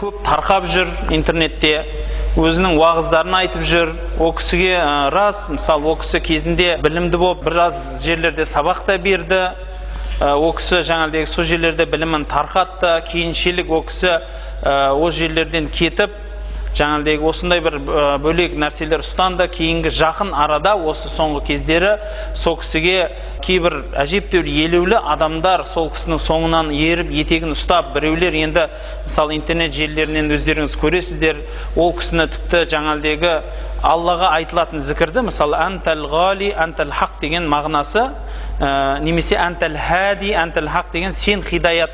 көп тарқап жүр интернетте, өзінің уағыздарын айтып жүр. О кісіге рас, мысалы, о кісі кезінде білімді болып біраз жерлерде сабақ та берді. О кісі жаңағыдегі сол жерлерде білімін тарқатты. Кейіншелік о кісі о жерлерден кетіп, жаңағыдегі осындай бір бөлек нәрселер ұстанды. Кейінгі жақын арада осы соңғы кездері сол кісіге кейбір әжептәуір елеулі адамдар сол кісінің соңынан еріп, етегін ұстап, біреулер енді мысалы интернет желілерінен өздеріңіз көресіздер, ол кісіні тіпті жаңағыдегі Аллаға айтылатын зікірді, мысалы антал ғали, антал хақ деген мағынасы, немесе антал хади, антал хақ деген сен хидаят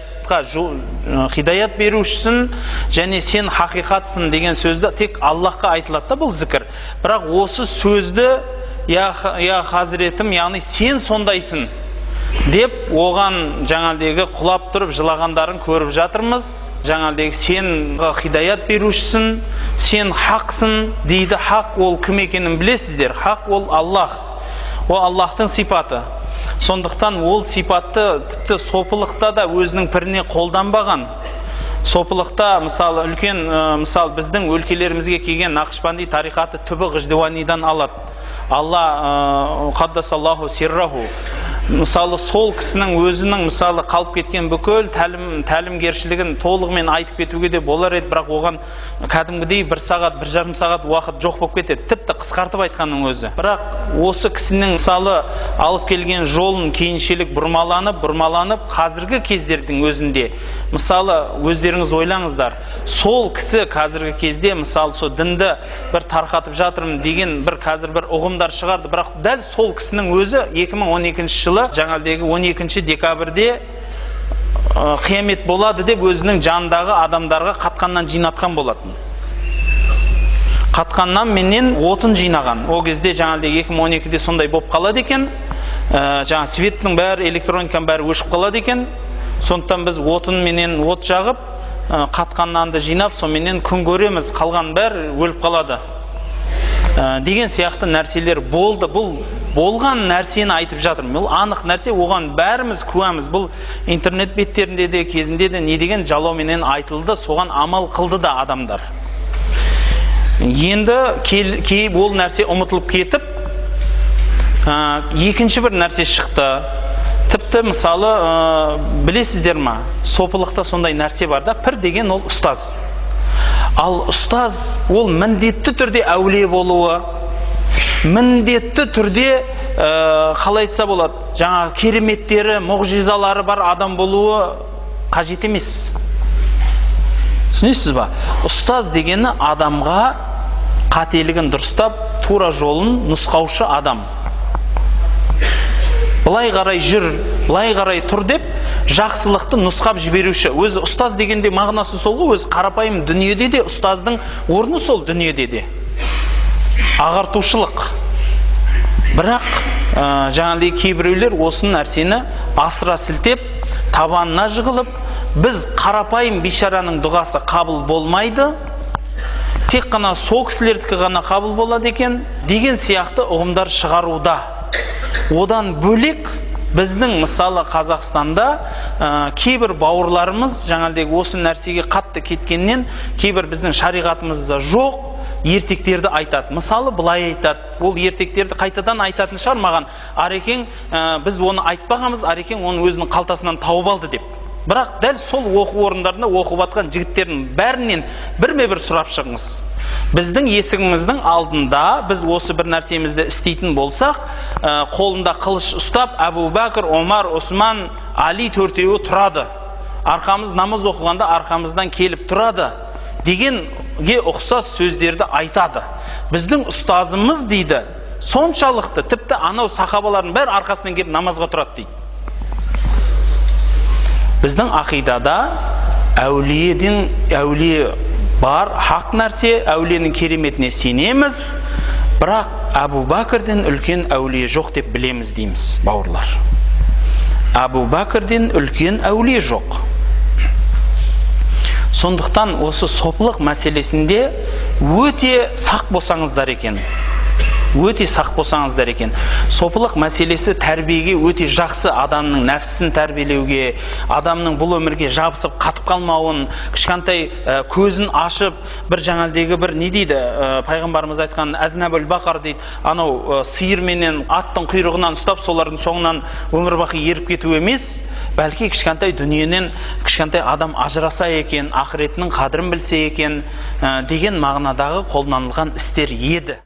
берушісің және сен хақиқатсың деген сөзді тек Аллахқа айтылады да бұл зікір. Бірақ осы сөзді я хазіретім, яғни сен сондайсың деп оған жаңағыдегі құлап тұрып жылағандарын көріп жатырмыз. Жаңағыдегі сен хидаят берушісің, сен хақсың дейді. Хақ ол кім екенін білесіздер. Хақ ол Аллах, ол Аллахтың сипаты. Сондықтан ол сипатты тіпті сопылықта да өзінің піріне қолданбаған. Сопылықта мысалы үлкен мысалы біздің өлкелерімізге келген Нақшбанди тариқаты түбі Ғыждуанидан алады. Алла қаддасаллаху сирраху. Мысалы сол кісінің өзінің мысалы қалып кеткен бүкіл тәлімгершілігін толығымен айтып кетуге де болар еді, бірақ оған кәдімгідей 1 сағат, 1,5 сағат уақыт жоқ болып кетеді, тіпті қысқартып айтқанның өзі. Бірақ осы кісінің мысалы алып келген жолын кейіншелік бұрмаланып, қазіргі кездердің өзінде, мысалы өздеріңіз ойлаңыздар, сол кісі қазіргі кезде мысалы сол дінді бір тарқатып жатырмын деген қазір бір ұғымдар шығарды, бірақ дәл сол кісінің өзі 2012 жылы жаңағыдегі 12 декабрьде қиямет болады деп өзінің жанындағы адамдарға қатқаннан жинатқан болатын. Қатқаннан менен отын жинаған. О кезде жаңағыдегі 2012-де сондай болып қалады екен. Жаңа светтің бәрі, электрониканың бәрі өшіп қалады екен. Сондықтан біз отын менен от жағып, қатқаннанды жинап, соменен күн көреміз, қалған бәрі өліп қалады деген сияқты нәрселер болды. Бұл болған нәрсені айтып жатырмын. Бұл анық нәрсе, оған бәріміз куәміз. Бұл интернет беттерінде де кезінде де не деген жалауменен айтылды, соған амал қылды да адамдар. Енді кейіп ол нәрсе ұмытылып кетіп, екінші бір нәрсе шықты. Тіпті мысалы білесіздер ма, сопылықта сондай нәрсе бар да, пір деген ол ұстаз. Ал ұстаз ол міндетті түрде әулие болуы, міндетті түрде қалай айтса болады, жаңа кереметтері, мұғжизалары бар адам болуы қажет емес. Түсінесіз ба? Ұстаз дегені адамға қателігін дұрыстап, тура жолын нұсқаушы адам. Былай қарай жүр, былай қарай тұр деп жақсылықты нұсқап жіберуші. Өзі ұстаз дегенде мағынасы сол ғой, өзі қарапайым дүниеде де ұстаздың орны сол дүниеде де. Ағартушылық. Бірақ жаңағыдай кейбіреулер осы нәрсені асыра сілтеп, табанына жығылып, біз қарапайым бейшараның дұғасы қабыл болмайды, тек қана сол кісілердікі ғана қабыл болады екен деген сияқты ұғымдар шығаруда. Одан бөлек біздің мысалы Қазақстанда кейбір бауырларымыз жаңағыдегі осы нәрсеге қатты кеткеннен кейбір біздің шариғатымызда жоқ ертектерді айтады. Мысалы былай айтады, ол ертектерді қайтадан айтатын шығар маған, Арекең біз оны айтпағанбыз, Арекең оны өзінің қалтасынан тауып алды деп. Бірақ дәл сол оқу орындарында оқып жатқан жігіттердің бәрінен бірме-бір сұрап шығыңыз. Біздің есігіміздің алдында біз осы бір нәрсемізді істейтін болсақ, қолында қылыш ұстап, Әбу Бәкір, Омар, Осман, Али төртеуі тұрады. Арқамыз намаз оқығанда арқамыздан келіп тұрады дегенге ұқсас сөздерді айтады. Біздің ұстазымыз дейді, соншалықты тіпті анау сахабалардың бәрі арқасынан келіп намазға тұрады дейді. Біздің ақидада әулие бар, хақ нәрсе, әулиенің кереметіне сенеміз, бірақ Әбу Бәкірден үлкен әулие жоқ деп білеміз дейміз, бауырлар. Әбу Бәкірден үлкен әулие жоқ. Сондықтан осы сопылық мәселесінде өте сақ болсаңыздар екен. өте сақ болсаңыздар екен. Сопылық мәселесі тәрбиеге өте жақсы, адамның нәпсісін тәрбиелеуге, адамның бұл өмірге жабысып қатып қалмауын, кішкентай көзін ашып, бір жаңалдегі бір не дейді, пайғамбарымыз айтқан әзнабул бақар дейді, анау сиыр менен аттың құйрығынан ұстап, солардың соңынан өмір бақи еріп кету емес, бәлки кішкентай дүниенен кішкентай адам ажыраса екен, ақыретінің қадірін білсе екен деген мағынадағы қолданылған істер еді.